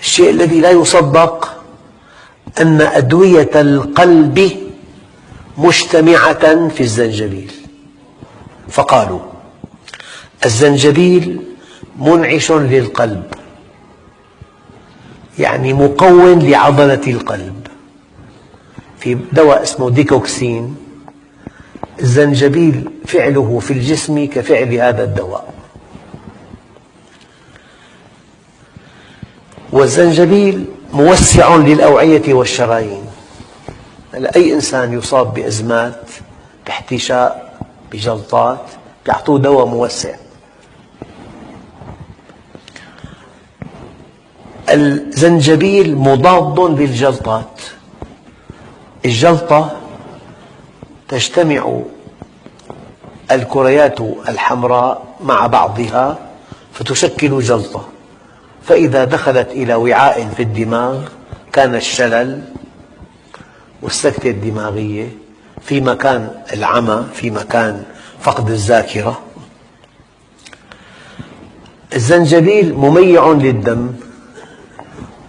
الشيء الذي لا يصدق أن أدوية القلب مجتمعة في الزنجبيل، فقالوا الزنجبيل منعش للقلب، يعني مقوٍ لعضلة القلب. في دواء اسمه ديكوكسين، الزنجبيل فعله في الجسم كفعل هذا الدواء. والزنجبيل موسع للأوعية والشرايين. أي إنسان يصاب بأزمات، باحتشاء، بجلطات، يعطوه دواء موسع. الزنجبيل مضاد للجلطات. الجلطة تجتمع الكريات الحمراء مع بعضها فتشكل جلطة، فإذا دخلت إلى وعاء في الدماغ كان الشلل والسكتة الدماغية، في مكان العمى، في مكان فقد الذاكرة. الزنجبيل مميع للدم،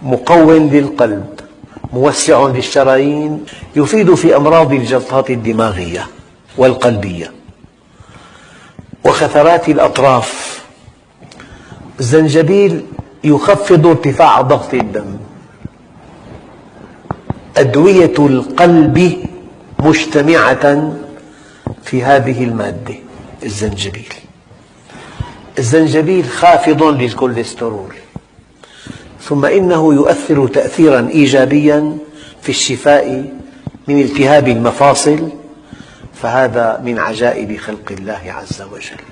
مقوٍ للقلب، موسع للشرايين، يفيد في أمراض الجلطات الدماغية والقلبية وخثرات الأطراف. الزنجبيل يخفض ارتفاع ضغط الدم. أدوية القلب مجتمعة في هذه المادة الزنجبيل. الزنجبيل خافض للكوليسترول، ثم إنه يؤثر تأثيراً إيجابياً في الشفاء من التهاب المفاصل، فهذا من عجائب خلق الله عز وجل.